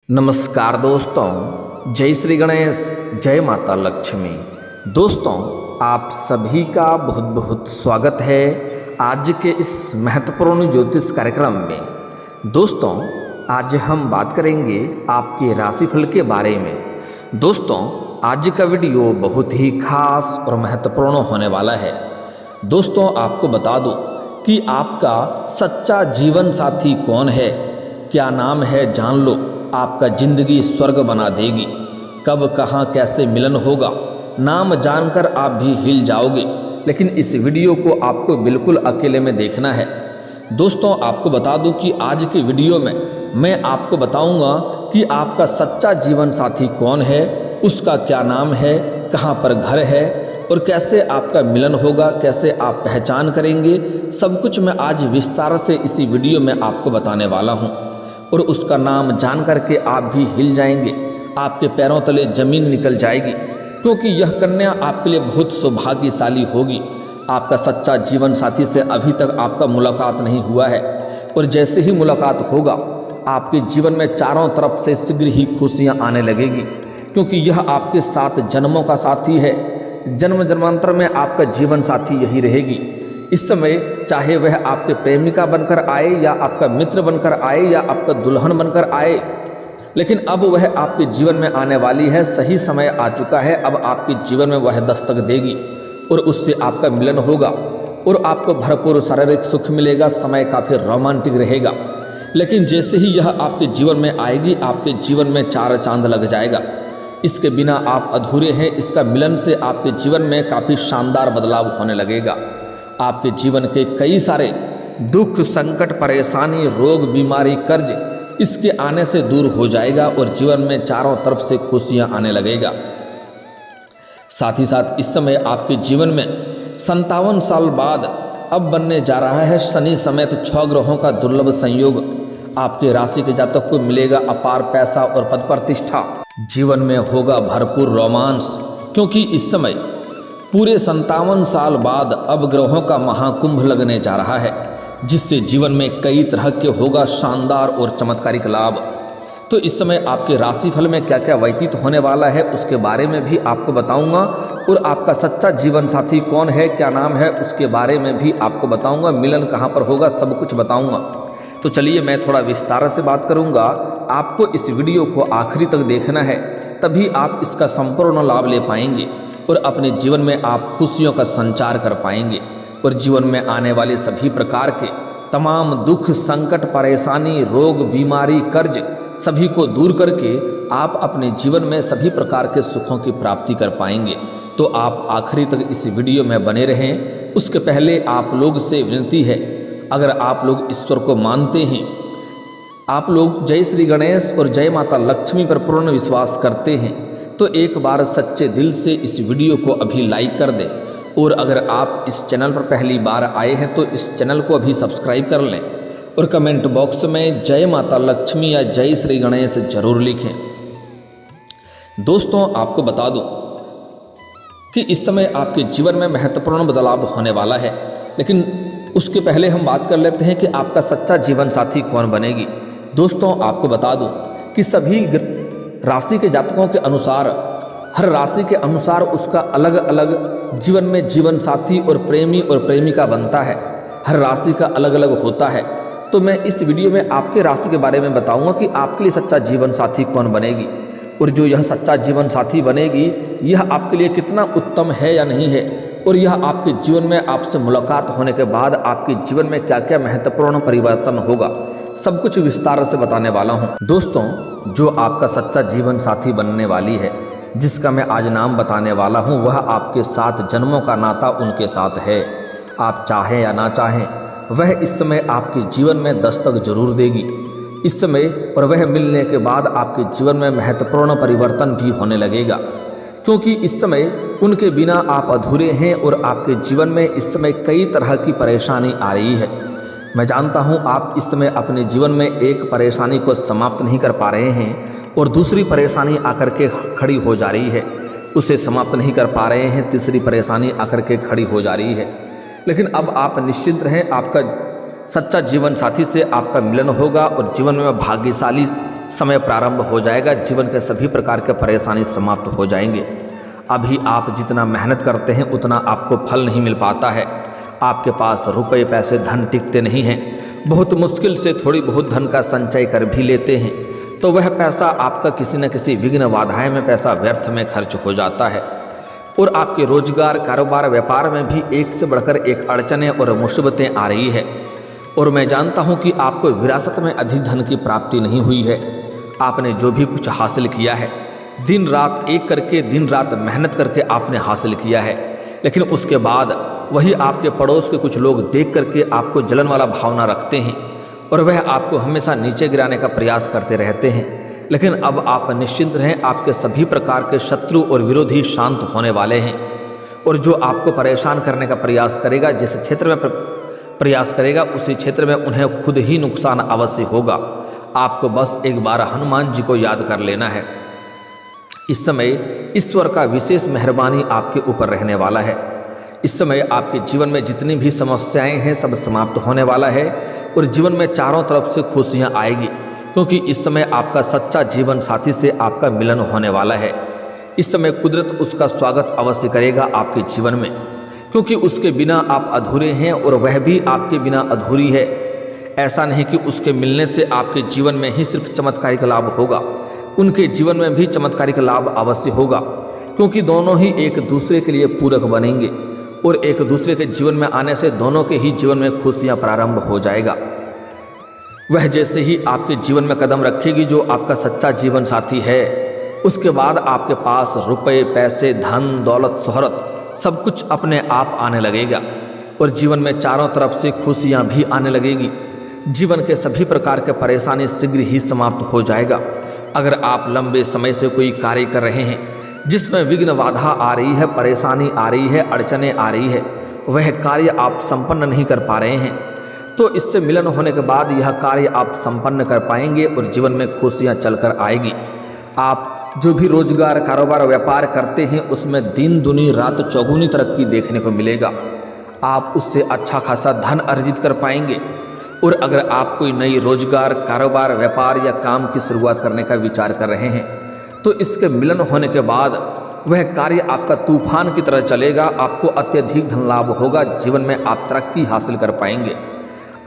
नमस्कार दोस्तों, जय श्री गणेश, जय माता लक्ष्मी। दोस्तों, आप सभी का बहुत बहुत स्वागत है आज के इस महत्वपूर्ण ज्योतिष कार्यक्रम में। दोस्तों, आज हम बात करेंगे आपके राशिफल के बारे में। दोस्तों, आज का वीडियो बहुत ही खास और महत्वपूर्ण होने वाला है। दोस्तों, आपको बता दूं कि आपका सच्चा जीवन साथी कौन है, क्या नाम है, जान लो, आपका जिंदगी स्वर्ग बना देगी। कब कहाँ कैसे मिलन होगा, नाम जानकर आप भी हिल जाओगे। लेकिन इस वीडियो को आपको बिल्कुल अकेले में देखना है। दोस्तों, आपको बता दूं कि आज के वीडियो में मैं आपको बताऊंगा कि आपका सच्चा जीवन साथी कौन है, उसका क्या नाम है, कहाँ पर घर है और कैसे आपका मिलन होगा, कैसे आप पहचान करेंगे। सब कुछ मैं आज विस्तार से इसी वीडियो में आपको बताने वाला हूँ और उसका नाम जान करके आप भी हिल जाएंगे, आपके पैरों तले जमीन निकल जाएगी, क्योंकि यह कन्या आपके लिए बहुत सौभाग्यशाली होगी। आपका सच्चा जीवन साथी से अभी तक आपका मुलाकात नहीं हुआ है और जैसे ही मुलाकात होगा आपके जीवन में चारों तरफ से शीघ्र ही खुशियां आने लगेगी, क्योंकि यह आपके 7 जन्मों का साथी है। जन्म जन्मांतर में आपका जीवन साथी यही रहेगी। इस समय चाहे वह आपके प्रेमिका बनकर आए या आपका मित्र बनकर आए या आपका दुल्हन बनकर आए, लेकिन अब वह आपके जीवन में आने वाली है। सही समय आ चुका है, अब आपके जीवन में वह दस्तक देगी और उससे आपका मिलन होगा और आपको भरपूर शारीरिक सुख मिलेगा। समय काफ़ी रोमांटिक रहेगा। लेकिन जैसे ही यह आपके जीवन में आएगी, आपके जीवन में 4 चांद लग जाएगा। इसके बिना आप अधूरे हैं। इसका मिलन से आपके जीवन में काफ़ी शानदार बदलाव होने लगेगा। आपके जीवन के कई सारे दुख, संकट, परेशानी, रोग, बीमारी, कर्ज इसके आने से दूर हो जाएगा और जीवन में चारों तरफ से खुशियां आने लगेगा। साथ ही साथ इस समय आपके जीवन में 57 साल बाद अब बनने जा रहा है शनि समेत 6 ग्रहों का दुर्लभ संयोग। आपके राशि के जातक को मिलेगा अपार पैसा और पद प्रतिष्ठा। जीवन में होगा भरपूर रोमांस, क्योंकि इस समय पूरे 57 साल बाद अब ग्रहों का महाकुंभ लगने जा रहा है, जिससे जीवन में कई तरह के होगा शानदार और चमत्कारिक लाभ। तो इस समय आपके राशिफल में क्या क्या व्यतीत होने वाला है उसके बारे में भी आपको बताऊंगा और आपका सच्चा जीवन साथी कौन है, क्या नाम है, उसके बारे में भी आपको बताऊंगा। मिलन कहाँ पर होगा, सब कुछ बताऊंगा। तो चलिए मैं थोड़ा विस्तार से बात करूंगा। आपको इस वीडियो को आखिरी तक देखना है, तभी आप इसका संपूर्ण लाभ ले पाएंगे और अपने जीवन में आप खुशियों का संचार कर पाएंगे और जीवन में आने वाले सभी प्रकार के तमाम दुख, संकट, परेशानी, रोग, बीमारी, कर्ज सभी को दूर करके आप अपने जीवन में सभी प्रकार के सुखों की प्राप्ति कर पाएंगे। तो आप आखिरी तक इस वीडियो में बने रहें। उसके पहले आप लोग से विनती है, अगर आप लोग ईश्वर को मानते हैं, आप लोग जय श्री गणेश और जय माता लक्ष्मी पर पूर्ण विश्वास करते हैं, तो एक बार सच्चे दिल से इस वीडियो को अभी लाइक कर दें। और अगर आप इस चैनल पर पहली बार आए हैं तो इस चैनल को अभी सब्सक्राइब कर लें और कमेंट बॉक्स में जय माता लक्ष्मी या जय श्री गणेश जरूर लिखें। दोस्तों, आपको बता दूं कि इस समय आपके जीवन में महत्वपूर्ण बदलाव होने वाला है, लेकिन उसके पहले हम बात कर लेते हैं कि आपका सच्चा जीवन साथी कौन बनेगी। दोस्तों, आपको बता दूं कि सभी राशि के जातकों के अनुसार, हर राशि के अनुसार उसका अलग अलग जीवन में जीवन साथी और प्रेमी और प्रेमिका बनता है। हर राशि का अलग अलग होता है। तो मैं इस वीडियो में आपके राशि के बारे में बताऊंगा कि आपके लिए सच्चा जीवन साथी कौन बनेगी और जो यह सच्चा जीवन साथी बनेगी यह आपके लिए कितना उत्तम है या नहीं है, और यह आपके जीवन में आपसे मुलाकात होने के बाद आपके जीवन में क्या क्या महत्वपूर्ण परिवर्तन होगा, सब कुछ विस्तार से बताने वाला हूँ। दोस्तों, जो आपका सच्चा जीवन साथी बनने वाली है, जिसका मैं आज नाम बताने वाला हूँ, वह आपके 7 जन्मों का नाता उनके साथ है। आप चाहें या ना चाहें, वह इस समय आपके जीवन में दस्तक जरूर देगी इस समय, और वह मिलने के बाद आपके जीवन में महत्वपूर्ण परिवर्तन भी होने लगेगा, क्योंकि इस समय उनके बिना आप अधूरे हैं और आपके जीवन में इस समय कई तरह की परेशानी आ रही है। मैं जानता हूं आप इस समय अपने जीवन में एक परेशानी को समाप्त नहीं कर पा रहे हैं और दूसरी परेशानी आकर के खड़ी हो जा रही है, उसे समाप्त नहीं कर पा रहे हैं, तीसरी परेशानी आकर के खड़ी हो जा रही है। लेकिन अब आप निश्चिंत रहें, आपका सच्चा जीवन साथी से आपका मिलन होगा और जीवन में भाग्यशाली समय प्रारंभ हो जाएगा, जीवन के सभी प्रकार के परेशानी समाप्त हो जाएंगे। अभी आप जितना मेहनत करते हैं उतना आपको फल नहीं मिल पाता है। आपके पास रुपए पैसे धन टिकते नहीं हैं। बहुत मुश्किल से थोड़ी बहुत धन का संचय कर भी लेते हैं तो वह पैसा आपका किसी न किसी विघ्न बाधाएं में पैसा व्यर्थ में खर्च हो जाता है। और आपके रोजगार कारोबार व्यापार में भी एक से बढ़कर एक अड़चनें और मुसीबतें आ रही है। और मैं जानता हूं कि आपको विरासत में अधिक धन की प्राप्ति नहीं हुई है। आपने जो भी कुछ हासिल किया है दिन रात एक करके दिन रात मेहनत करके आपने हासिल किया है, लेकिन उसके बाद वही आपके पड़ोस के कुछ लोग देख करके आपको जलन वाला भावना रखते हैं और वह आपको हमेशा नीचे गिराने का प्रयास करते रहते हैं। लेकिन अब आप निश्चिंत रहें, आपके सभी प्रकार के शत्रु और विरोधी शांत होने वाले हैं। और जो आपको परेशान करने का प्रयास करेगा, जिस क्षेत्र में प्रयास करेगा उसी क्षेत्र में उन्हें खुद ही नुकसान अवश्य होगा। आपको बस एक बार हनुमान जी को याद कर लेना है। इस समय ईश्वर का विशेष मेहरबानी आपके ऊपर रहने वाला है। इस समय आपके जीवन में जितनी भी समस्याएं हैं सब समाप्त होने वाला है और जीवन में चारों तरफ से खुशियां आएगी, क्योंकि इस समय आपका सच्चा जीवन साथी से आपका मिलन होने वाला है। इस समय कुदरत उसका स्वागत अवश्य करेगा आपके जीवन में, क्योंकि उसके बिना आप अधूरे हैं और वह भी आपके बिना अधूरी है। ऐसा नहीं कि उसके मिलने से आपके जीवन में ही सिर्फ चमत्कारिक लाभ होगा, उनके जीवन में भी चमत्कारिक लाभ अवश्य होगा, क्योंकि दोनों ही एक दूसरे के लिए पूरक बनेंगे और एक दूसरे के जीवन में आने से दोनों के ही जीवन में खुशियां प्रारंभ हो जाएगा। वह जैसे ही आपके जीवन में कदम रखेगी जो आपका सच्चा जीवन साथी है, उसके बाद आपके पास रुपए पैसे धन दौलत शोहरत सब कुछ अपने आप आने लगेगा और जीवन में चारों तरफ से खुशियां भी आने लगेगी। जीवन के सभी प्रकार के परेशानी शीघ्र ही समाप्त हो जाएगा। अगर आप लंबे समय से कोई कार्य कर रहे हैं जिसमें विघ्न बाधा आ रही है, परेशानी आ रही है, अड़चनें आ रही है, वह कार्य आप संपन्न नहीं कर पा रहे हैं, तो इससे मिलन होने के बाद यह कार्य आप संपन्न कर पाएंगे और जीवन में खुशियां चलकर आएगी। आप जो भी रोजगार कारोबार व्यापार करते हैं उसमें दिन दुनी रात चौगुनी तरक्की देखने को मिलेगा। आप उससे अच्छा खासा धन अर्जित कर पाएंगे। और अगर आप कोई नई रोजगार कारोबार व्यापार या काम की शुरुआत करने का विचार कर रहे हैं तो इसके मिलन होने के बाद वह कार्य आपका तूफान की तरह चलेगा। आपको अत्यधिक धन लाभ होगा, जीवन में आप तरक्की हासिल कर पाएंगे,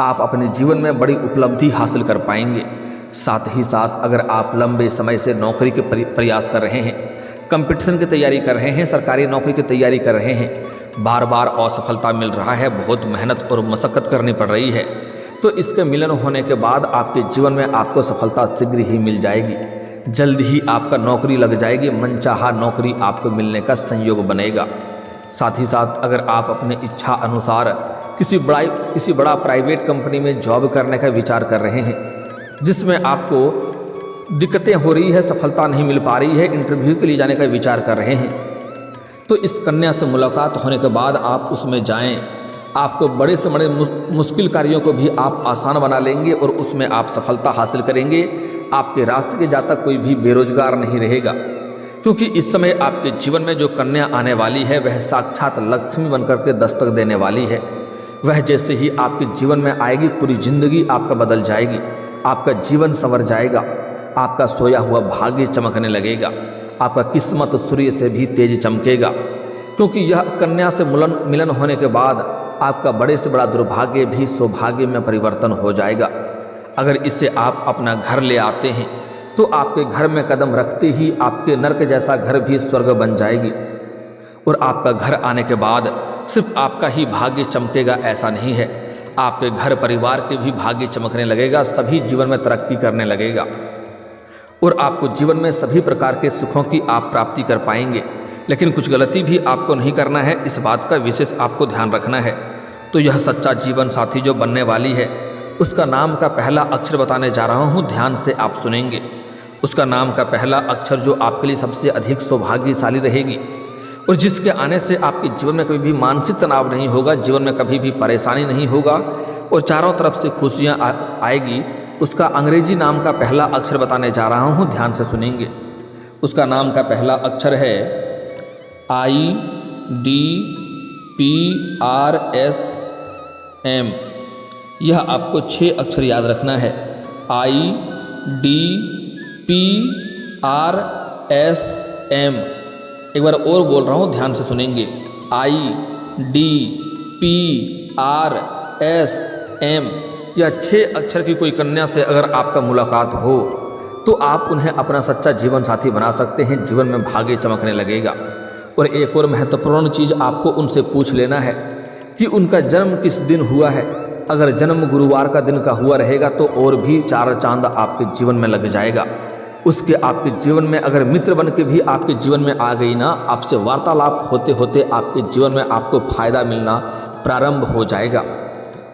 आप अपने जीवन में बड़ी उपलब्धि हासिल कर पाएंगे। साथ ही साथ अगर आप लंबे समय से नौकरी के प्रयास कर रहे हैं, कंपटीशन की तैयारी कर रहे हैं, सरकारी नौकरी की तैयारी कर रहे हैं, बार बार असफलता मिल रहा है, बहुत मेहनत और मशक्क़त करनी पड़ रही है, तो इसके मिलन होने के बाद आपके जीवन में आपको सफलता शीघ्र ही मिल जाएगी। जल्द ही आपका नौकरी लग जाएगी, मनचाहा नौकरी आपको मिलने का संयोग बनेगा। साथ ही साथ अगर आप अपने इच्छा अनुसार किसी बड़ा प्राइवेट कंपनी में जॉब करने का विचार कर रहे हैं जिसमें आपको दिक्कतें हो रही है, सफलता नहीं मिल पा रही है, इंटरव्यू के लिए जाने का विचार कर रहे हैं, तो इस कन्या से मुलाकात होने के बाद आप उसमें जाएं। आपको बड़े से बड़े मुश्किल कार्यों को भी आप आसान बना लेंगे और उसमें आप सफलता हासिल करेंगे। आपके राशि के जातक कोई भी बेरोजगार नहीं रहेगा, क्योंकि इस समय आपके जीवन में जो कन्या आने वाली है वह साक्षात लक्ष्मी बनकर के दस्तक देने वाली है। वह जैसे ही आपके जीवन में आएगी पूरी जिंदगी आपका बदल जाएगी, आपका जीवन संवर जाएगा, आपका सोया हुआ भाग्य चमकने लगेगा, आपका किस्मत सूर्य से भी तेज चमकेगा, क्योंकि यह कन्या से मिलन होने के बाद आपका बड़े से बड़ा दुर्भाग्य भी सौभाग्य में परिवर्तन हो जाएगा। अगर इसे आप अपना घर ले आते हैं तो आपके घर में कदम रखते ही आपके नर्क जैसा घर भी स्वर्ग बन जाएगी। और आपका घर आने के बाद सिर्फ आपका ही भाग्य चमकेगा ऐसा नहीं है, आपके घर परिवार के भी भाग्य चमकने लगेगा, सभी जीवन में तरक्की करने लगेगा और आपको जीवन में सभी प्रकार के सुखों की आप प्राप्ति कर पाएंगे। लेकिन कुछ गलती भी आपको नहीं करना है, इस बात का विशेष आपको ध्यान रखना है। तो यह सच्चा जीवन साथी जो बनने वाली है उसका नाम का पहला अक्षर बताने जा रहा हूँ, ध्यान से आप सुनेंगे। उसका नाम का पहला अक्षर जो आपके लिए सबसे अधिक सौभाग्यशाली रहेगी और जिसके आने से आपके जीवन में कभी भी मानसिक तनाव नहीं होगा, जीवन में कभी भी परेशानी नहीं होगा और चारों तरफ से खुशियाँ आएगी, उसका अंग्रेजी नाम का पहला अक्षर बताने जा रहा हूँ, ध्यान से सुनेंगे। उसका नाम का पहला अक्षर है IDPRSM। यह आपको 6 अक्षर याद रखना है, IDPRSM। PRSM। एक बार और बोल रहा हूँ, ध्यान से सुनेंगे, IDPRSM। या 6 अक्षर की कोई कन्या से अगर आपका मुलाकात हो तो आप उन्हें अपना सच्चा जीवन साथी बना सकते हैं, जीवन में भाग्य चमकने लगेगा। और एक और महत्वपूर्ण चीज़ आपको उनसे पूछ लेना है कि उनका जन्म किस दिन हुआ है। अगर जन्म गुरुवार का दिन का हुआ रहेगा तो और भी 4 चांद आपके जीवन में लग जाएगा। उसके आपके जीवन में अगर मित्र बन के भी आपके जीवन में आ गई ना, आपसे वार्तालाप होते होते आपके जीवन में आपको फायदा मिलना प्रारंभ हो जाएगा।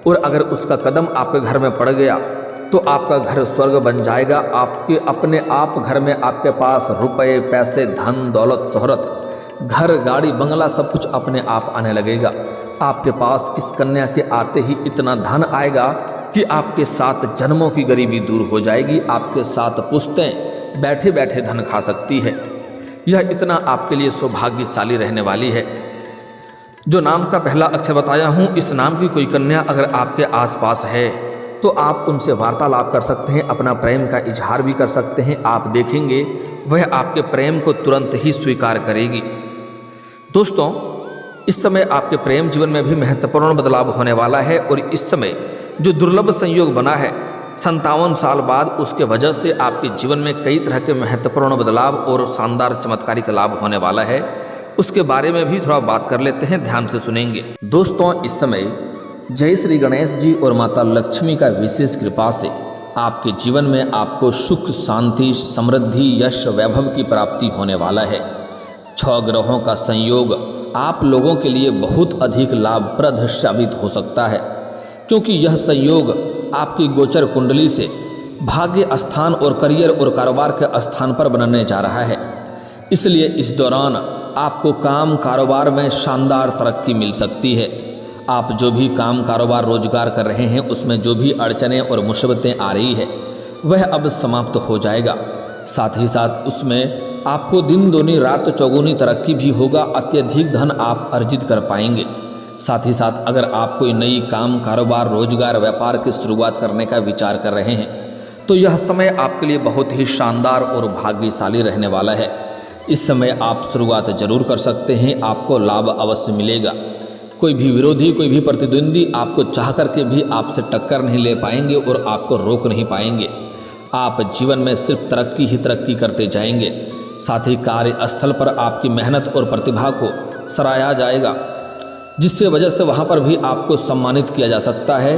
और अगर उसका कदम आपके घर में पड़ गया तो आपका घर स्वर्ग बन जाएगा। आपके अपने आप घर में आपके पास रुपए, पैसे, धन, दौलत, शोहरत, घर, गाड़ी, बंगला सब कुछ अपने आप आने लगेगा। आपके पास इस कन्या के आते ही इतना धन आएगा कि आपके 7 जन्मों की गरीबी दूर हो जाएगी। आपके 7 पुश्तें बैठे बैठे धन खा सकती है। यह इतना आपके लिए सौभाग्यशाली रहने वाली है। जो नाम का पहला अक्षर बताया हूँ, इस नाम की कोई कन्या अगर आपके आसपास है तो आप उनसे वार्तालाप कर सकते हैं, अपना प्रेम का इजहार भी कर सकते हैं। आप देखेंगे वह आपके प्रेम को तुरंत ही स्वीकार करेगी। दोस्तों, इस समय आपके प्रेम जीवन में भी महत्वपूर्ण बदलाव होने वाला है। और इस समय जो दुर्लभ संयोग बना है 57 साल बाद, उसके वजह से आपके जीवन में कई तरह के महत्वपूर्ण बदलाव और शानदार चमत्कारिक लाभ होने वाला है। उसके बारे में भी थोड़ा बात कर लेते हैं, ध्यान से सुनेंगे। दोस्तों, इस समय जय श्री गणेश जी और माता लक्ष्मी का विशेष कृपा से आपके जीवन में आपको सुख, शांति, समृद्धि, यश, वैभव की प्राप्ति होने वाला है। 6 ग्रहों का संयोग आप लोगों के लिए बहुत अधिक लाभप्रद साबित हो सकता है, क्योंकि यह संयोग आपकी गोचर कुंडली से भाग्य स्थान और करियर और कारोबार के स्थान पर बनने जा रहा है। इसलिए इस दौरान आपको काम कारोबार में शानदार तरक्की मिल सकती है। आप जो भी काम कारोबार रोजगार कर रहे हैं उसमें जो भी अड़चनें और मुसीबतें आ रही है वह अब समाप्त हो जाएगा। साथ ही साथ उसमें आपको दिन दूनी रात चौगुनी तरक्की भी होगा। अत्यधिक धन आप अर्जित कर पाएंगे। साथ ही साथ अगर आप कोई नई काम कारोबार रोजगार व्यापार की शुरुआत करने का विचार कर रहे हैं तो यह समय आपके लिए बहुत ही शानदार और भाग्यशाली रहने वाला है। इस समय आप शुरुआत जरूर कर सकते हैं, आपको लाभ अवश्य मिलेगा। कोई भी विरोधी, कोई भी प्रतिद्वंदी आपको चाह करके भी आपसे टक्कर नहीं ले पाएंगे और आपको रोक नहीं पाएंगे। आप जीवन में सिर्फ तरक्की ही तरक्की करते जाएंगे। साथ ही कार्यस्थल पर आपकी मेहनत और प्रतिभा को सराहा जाएगा, जिससे वजह से वहाँ पर भी आपको सम्मानित किया जा सकता है।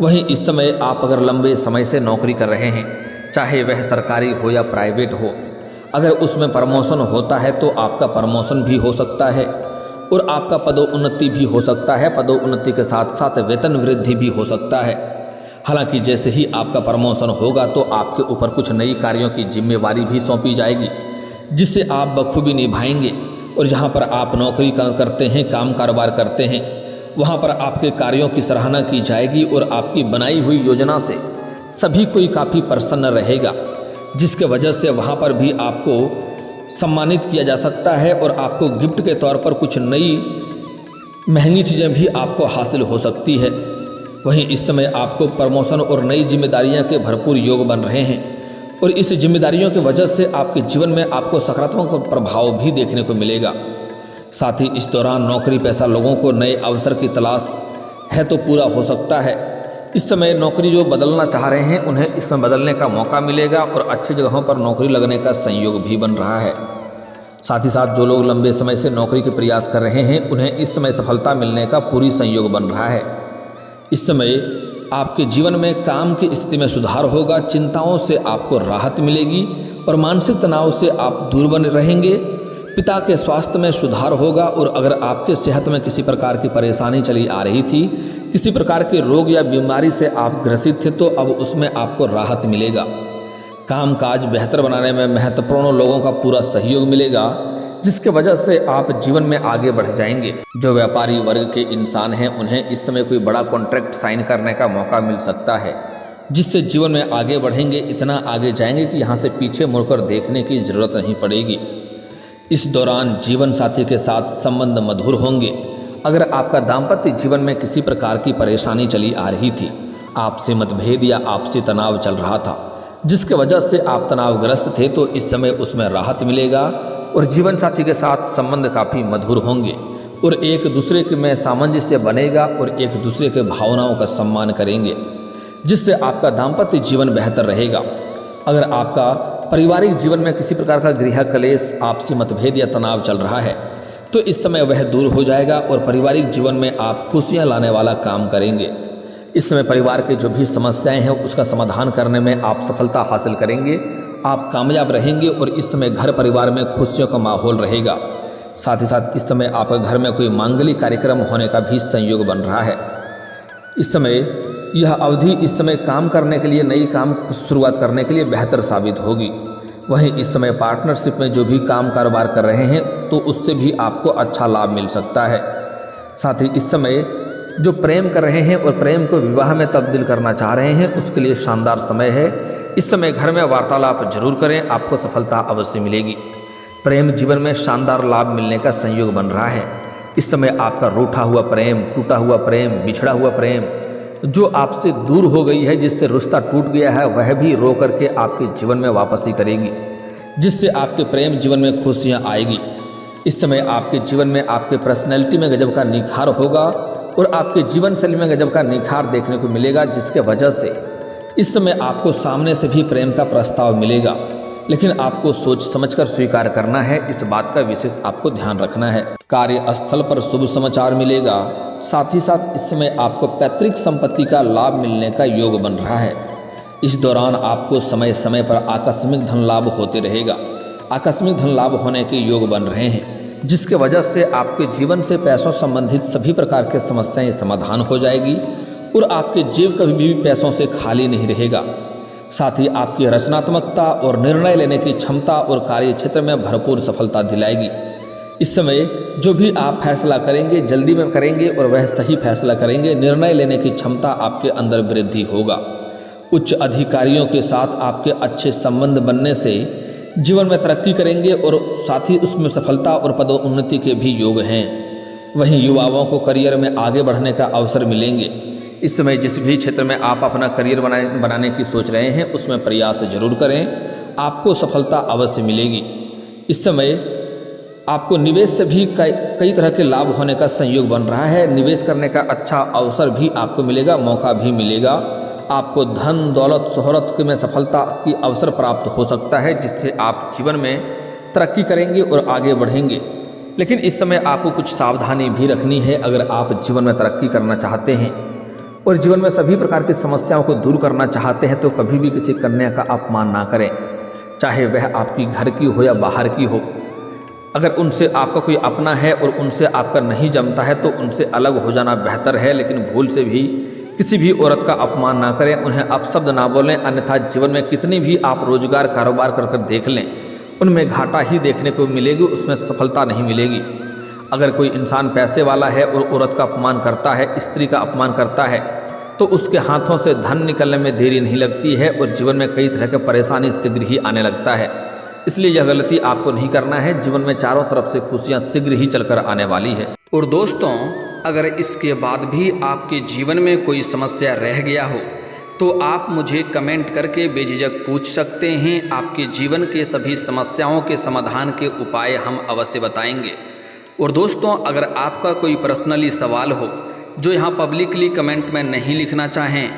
वहीं इस समय आप अगर लंबे समय से नौकरी कर रहे हैं, चाहे वह सरकारी हो या प्राइवेट हो, अगर उसमें प्रमोशन होता है तो आपका प्रमोशन भी हो सकता है और आपका पदोन्नति भी हो सकता है। पदोन्नति के साथ साथ वेतन वृद्धि भी हो सकता है। हालांकि जैसे ही आपका प्रमोशन होगा तो आपके ऊपर कुछ नई कार्यों की जिम्मेवारी भी सौंपी जाएगी, जिससे आप बखूबी निभाएंगे। और जहां पर आप नौकरी करते हैं, काम कारोबार करते हैं, वहां पर आपके कार्यों की सराहना की जाएगी और आपकी बनाई हुई योजना से सभी कोई काफ़ी प्रसन्न रहेगा, जिसके वजह से वहां पर भी आपको सम्मानित किया जा सकता है और आपको गिफ्ट के तौर पर कुछ नई महंगी चीज़ें भी आपको हासिल हो सकती है। वहीं इस समय आपको प्रमोशन और नई जिम्मेदारियां के भरपूर योग बन रहे हैं और इस जिम्मेदारियों की वजह से आपके जीवन में आपको सकारात्मक प्रभाव भी देखने को मिलेगा। साथ ही इस दौरान नौकरी पेशा लोगों को नए अवसर की तलाश है तो पूरा हो सकता है। इस समय नौकरी जो बदलना चाह रहे हैं उन्हें इसमें बदलने का मौका मिलेगा और अच्छी जगहों पर नौकरी लगने का संयोग भी बन रहा है। साथ ही साथ जो लोग लंबे समय से नौकरी के प्रयास कर रहे हैं उन्हें इस समय सफलता मिलने का पूरी संयोग बन रहा है। इस समय आपके जीवन में काम की स्थिति में सुधार होगा, चिंताओं से आपको राहत मिलेगी और मानसिक तनाव से आप दूर बने रहेंगे। पिता के स्वास्थ्य में सुधार होगा और अगर आपके सेहत में किसी प्रकार की परेशानी चली आ रही थी, किसी प्रकार के रोग या बीमारी से आप ग्रसित थे, तो अब उसमें आपको राहत मिलेगा। कामकाज बेहतर बनाने में महत्वपूर्ण लोगों का पूरा सहयोग मिलेगा, जिसके वजह से आप जीवन में आगे बढ़ जाएंगे। जो व्यापारी वर्ग के इंसान हैं उन्हें इस समय कोई बड़ा कॉन्ट्रैक्ट साइन करने का मौका मिल सकता है, जिससे जीवन में आगे बढ़ेंगे, इतना आगे जाएंगे कि यहाँ से पीछे मुड़कर देखने की जरूरत नहीं पड़ेगी। इस दौरान जीवन साथी के साथ संबंध मधुर होंगे। अगर आपका दाम्पत्य जीवन में किसी प्रकार की परेशानी चली आ रही थी, आपसी मतभेद या आपसी तनाव चल रहा था, जिसके वजह से आप तनावग्रस्त थे, तो इस समय उसमें राहत मिलेगा और जीवन साथी के साथ संबंध काफ़ी मधुर होंगे और एक दूसरे के में सामंजस्य बनेगा और एक दूसरे के भावनाओं का सम्मान करेंगे, जिससे आपका दाम्पत्य जीवन बेहतर रहेगा। अगर आपका पारिवारिक जीवन में किसी प्रकार का गृह कलेश, आपसी मतभेद या तनाव चल रहा है, तो इस समय वह दूर हो जाएगा और पारिवारिक जीवन में आप खुशियां लाने वाला काम करेंगे। इस समय परिवार के जो भी समस्याएं हैं उसका समाधान करने में आप सफलता हासिल करेंगे, आप कामयाब रहेंगे और इस समय घर परिवार में खुशियों का माहौल रहेगा। साथ ही साथ इस समय आपके घर में कोई मांगलिक कार्यक्रम होने का भी संयोग बन रहा है। इस समय यह अवधि इस समय काम करने के लिए, नई काम शुरुआत करने के लिए बेहतर साबित होगी। वहीं इस समय पार्टनरशिप में जो भी काम कारोबार कर रहे हैं तो उससे भी आपको अच्छा लाभ मिल सकता है। साथ ही इस समय जो प्रेम कर रहे हैं और प्रेम को विवाह में तब्दील करना चाह रहे हैं उसके लिए शानदार समय है। इस समय घर में वार्तालाप जरूर करें, आपको सफलता अवश्य मिलेगी। प्रेम जीवन में शानदार लाभ मिलने का संयोग बन रहा है। इस समय आपका रूठा हुआ प्रेम, टूटा हुआ प्रेम, बिछड़ा हुआ प्रेम जो आपसे दूर हो गई है, जिससे रिश्ता टूट गया है, वह भी रो करके आपके जीवन में वापसी करेगी, जिससे आपके प्रेम जीवन में खुशियाँ आएगी। इस समय आपके जीवन में आपके पर्सनैलिटी में गजब का निखार होगा और आपके जीवन शैली में गजब का निखार देखने को मिलेगा, जिसके वजह से इस समय आपको सामने से भी प्रेम का प्रस्ताव मिलेगा, लेकिन आपको सोच समझकर स्वीकार करना है। इस बात का विशेष आपको ध्यान रखना है। कार्यस्थल पर शुभ समाचार मिलेगा। साथ ही साथ इस समय आपको पैतृक संपत्ति का लाभ मिलने का योग बन रहा है। इस दौरान आपको समय समय पर आकस्मिक धन लाभ होते रहेगा। आकस्मिक धन लाभ होने के योग बन रहे हैं, जिसके वजह से आपके जीवन से पैसों संबंधित सभी प्रकार के समस्याएं समाधान हो जाएगी और आपके जेब कभी भी पैसों से खाली नहीं रहेगा। साथ ही आपकी रचनात्मकता और निर्णय लेने की क्षमता और कार्य क्षेत्र में भरपूर सफलता दिलाएगी। इस समय जो भी आप फैसला करेंगे जल्दी में करेंगे और वह सही फैसला करेंगे। निर्णय लेने की क्षमता आपके अंदर वृद्धि होगा। उच्च अधिकारियों के साथ आपके अच्छे संबंध बनने से जीवन में तरक्की करेंगे और साथ ही उसमें सफलता और पदोन्नति के भी योग हैं। वहीं युवाओं को करियर में आगे बढ़ने का अवसर मिलेंगे। इस समय जिस भी क्षेत्र में आप अपना करियर बनाने की सोच रहे हैं उसमें प्रयास जरूर करें, आपको सफलता अवश्य मिलेगी। इस समय आपको निवेश से भी कई तरह के लाभ होने का संयोग बन रहा है। निवेश करने का अच्छा अवसर भी आपको मिलेगा, मौका भी मिलेगा। आपको धन दौलत शोहरत में सफलता की अवसर प्राप्त हो सकता है, जिससे आप जीवन में तरक्की करेंगे और आगे बढ़ेंगे। लेकिन इस समय आपको कुछ सावधानी भी रखनी है। अगर आप जीवन में तरक्की करना चाहते हैं और जीवन में सभी प्रकार की समस्याओं को दूर करना चाहते हैं तो कभी भी किसी कन्या का अपमान ना करें, चाहे वह आपकी घर की हो या बाहर की हो। अगर उनसे आपका कोई अपना है और उनसे आपका नहीं जमता है तो उनसे अलग हो जाना बेहतर है, लेकिन भूल से भी किसी भी औरत का अपमान ना करें, उन्हें अपशब्द ना बोलें, अन्यथा जीवन में कितनी भी आप रोजगार कारोबार कर देख लें उनमें घाटा ही देखने को मिलेगी, उसमें सफलता नहीं मिलेगी। अगर कोई इंसान पैसे वाला है और औरत का अपमान करता है, स्त्री का अपमान करता है, तो उसके हाथों से धन निकलने में देरी नहीं लगती है और जीवन में कई तरह के परेशानी शीघ्र ही आने लगता है। इसलिए यह गलती आपको नहीं करना है। जीवन में चारों तरफ से खुशियां शीघ्र ही चलकर आने वाली है। और दोस्तों, अगर इसके बाद भी आपके जीवन में कोई समस्या रह गया हो तो आप मुझे कमेंट करके बेझिझक पूछ सकते हैं। आपके जीवन के सभी समस्याओं के समाधान के उपाय हम अवश्य बताएंगे। और दोस्तों, अगर आपका कोई पर्सनली सवाल हो जो यहाँ पब्लिकली कमेंट में नहीं लिखना चाहें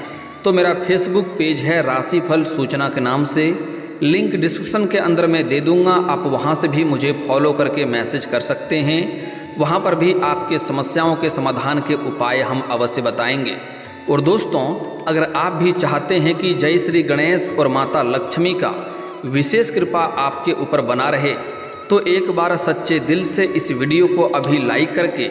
तो मेरा फेसबुक पेज है राशिफल सूचना के नाम से, लिंक डिस्क्रिप्शन के अंदर मैं दे दूंगा। आप वहाँ से भी मुझे फॉलो करके मैसेज कर सकते हैं। वहाँ पर भी आपके समस्याओं के समाधान के उपाय हम अवश्य बताएंगे। और दोस्तों, अगर आप भी चाहते हैं कि जय श्री गणेश और माता लक्ष्मी का विशेष कृपा आपके ऊपर बना रहे तो एक बार सच्चे दिल से इस वीडियो को अभी लाइक करके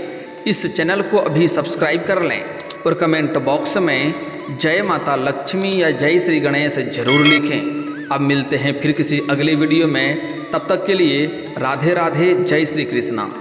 इस चैनल को अभी सब्सक्राइब कर लें और कमेंट बॉक्स में जय माता लक्ष्मी या जय श्री गणेश जरूर लिखें। अब मिलते हैं फिर किसी अगले वीडियो में, तब तक के लिए राधे राधे, जय श्री कृष्णा।